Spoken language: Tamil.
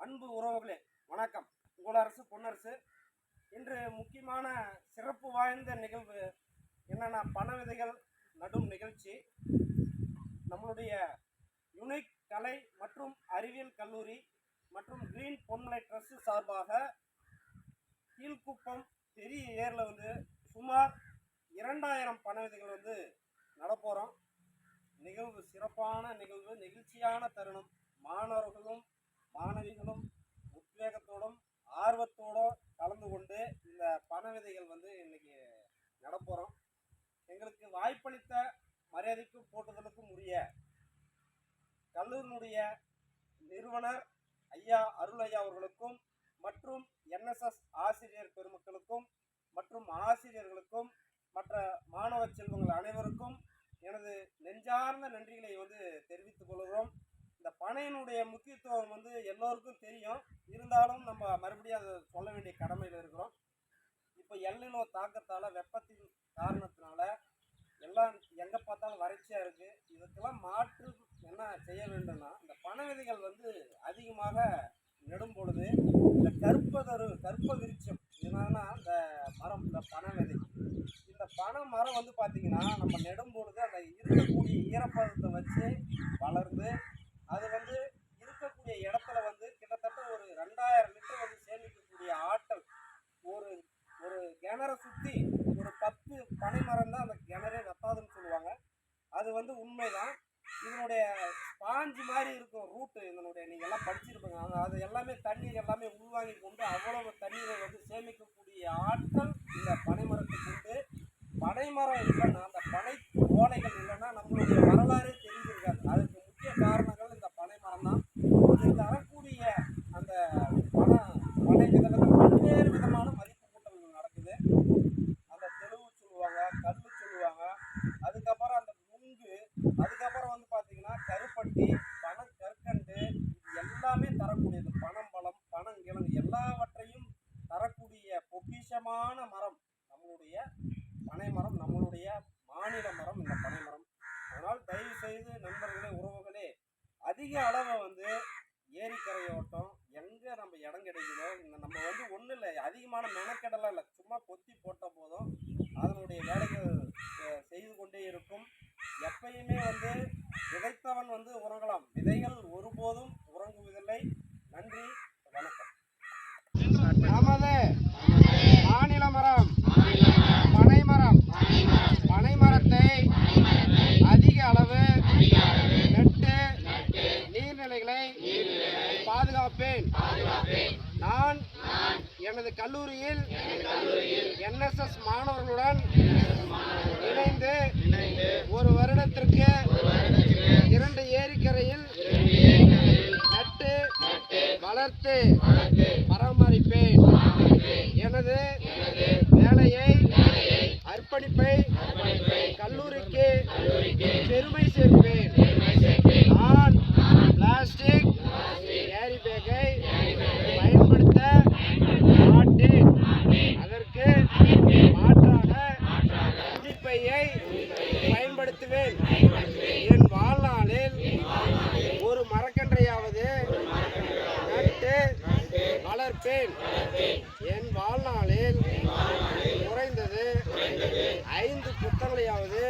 அன்பு உறவுகளே வணக்கம். உங்களரசு பொன்னரசு. இன்று முக்கியமான சிறப்பு வாய்ந்த நிகழ்வு என்னென்னா பண விதைகள் நடும் நிகழ்ச்சி. நம்மளுடைய யுனிக் கலை மற்றும் அறிவியல் கல்லூரி மற்றும் கிரீன் பொன்மலை ட்ரஸ்ட் சார்பாக கீழ்குப்பம் பெரிய ஏரியில் சுமார் 2000 பண விதைகள் நடப்போகிறோம். நிகழ்வு சிறப்பான நிகழ்வு, நெகிழ்ச்சியான தருணம். மாணவர்களும் மாணவிகளும் உத்வேகத்தோடும் ஆர்வத்தோடும் கலந்து கொண்டு இந்த பண விதைகள் இன்னைக்கு நடப்போகிறோம். எங்களுக்கு வாய்ப்பளித்த மரியாதைக்கும் போட்டுதலுக்கும் உரிய கல்லூரியினுடைய நிறுவனர் ஐயா அருள் ஐயா அவர்களுக்கும் மற்றும் என்எஸ்எஸ் ஆசிரியர் பெருமக்களுக்கும் மற்றும் ஆசிரியர்களுக்கும் மற்ற மாணவ செல்வங்கள் அனைவருக்கும் எனது நெஞ்சார்ந்த நன்றிகளை தெரிவித்துக் கொள்கிறோம். இந்த பனையினுடைய முக்கியத்துவம் எல்லோருக்கும் தெரியும். இருந்தாலும் நம்ம மறுபடியும் அதை சொல்ல வேண்டிய கடமையில் இருக்கிறோம். இப்போ எல்நிலோ தாக்கத்தால் வெப்பத்தின் காரணத்தினால எல்லாம் எங்கே பார்த்தாலும் வறட்சியாக இருக்குது. இதுக்கெல்லாம் மாற்று என்ன செய்ய வேண்டும்னா, இந்த பனை விதைகள் அதிகமாக நெடும் பொழுது இந்த கற்ப விருட்சம் என்னன்னா இந்த மரம், இந்த பனை விதை, இந்த பனை மரம் பார்த்தீங்கன்னா நம்ம நெடும் பொழுது அந்த இருக்கக்கூடிய ஈரப்பதத்தை வச்சு வளர்ந்து அது இருக்கக்கூடிய இடத்துல கிட்டத்தட்ட ஒரு 2000 லிட்டர் சேமிக்கக்கூடிய ஆற்றல். ஒரு ஒரு கிணறை சுற்றி ஒரு 10 பனை மரம் தான் அந்த கிணறே வத்தாதுன்னு சொல்லுவாங்க. அது உண்மைதான். இதனுடைய ஸ்பாஞ்சு மாதிரி இருக்கும் ரூட்டு. இதனுடைய நீங்கள் எல்லாம் படிச்சிருப்பீங்க. அது எல்லாமே தண்ணீர் எல்லாமே உள்வாங்கி கொண்டு அவ்வளவு தண்ணீரை சேமிக்கக்கூடிய ஆற்றல் இந்த பனைமரத்துக்கு உண்டு. பனைமரம் இல்லைன்னா, அந்த பனை ஓலைகள் இல்லைன்னா நம்மளுடைய வரலாறே தெரிஞ்சிருக்காது. அதுக்கு முக்கிய காரணங்கள் இந்த பனைமரம் தான். இது தரக்கூடிய அந்த பனை விதத்தில் பல்வேறு விதமான மதிப்பு கூட்டங்கள் நடக்குது. அந்த தெளிவு சொல்லுவாங்க, கல் சொல்லுவாங்க, அதுக்கப்புறம் அந்த முங்கு, அதுக்கப்புறம் பார்த்தீங்கன்னா கருப்பட்டி, பனங்கற்கண்டு, இது எல்லாமே தரக்கூடியது. பனம்பழம், பனங்கிழங்கு எல்லாவற்றையும் தரக்கூடிய பொக்கிஷமான மரம் நம்மளுடைய பனைமரம், நம்மளுடைய மாநில மரம் இந்த பனைமரம். அதனால் தயவு செய்து நண்பர்களே, உறவுகளே, அதிக அளவை ஏரிக்கரையோட்டம் எங்கே நம்ம இடம் கிடைக்குதோ, நம்ம ஒன்றும் இல்லை, அதிகமான மெனக்கெடலாம் இல்லை, சும்மா கொத்தி போட்ட போதும் அதனுடைய வேலைகள் செய்து கொண்டே இருக்கும். எப்பயுமே விதைத்தவன் உறங்கலாம், விதைகள் ஒருபோதும் உறங்குவதில்லை. நன்றி, வணக்கம். நமது மாநில மரம் பனைமரம். பனைமரத்தை அதிக அளவு நட்டு நீர்நிலைகளை பாதுகாப்பேன். நான் எனது கல்லூரியில் என்எஸ்எஸ் மாணவர்களுடன் இணைந்து ஒரு வருடத்திற்கு 2 ஏரிக்கரையில் நட்டு வளர்த்து பராமரிப்பேன். எனது வேலையை, அர்ப்பணிப்பை கல்லூரிக்கு பெருமை சேர்ப்பேன். நான் பிளாஸ்டிக் கேரி பேக்கை பயன்படுத்த மாட்டேன். அதற்கு மாற்றாக துணிப்பையை பயன்படுத்துவேன். என் வாழ்நாளில் ஒரு மரக்கன்றையாவது நட்டு வளர்ப்பேன். என் வாழ்நாளில் குறைந்தது 5 புத்தகங்களையாவது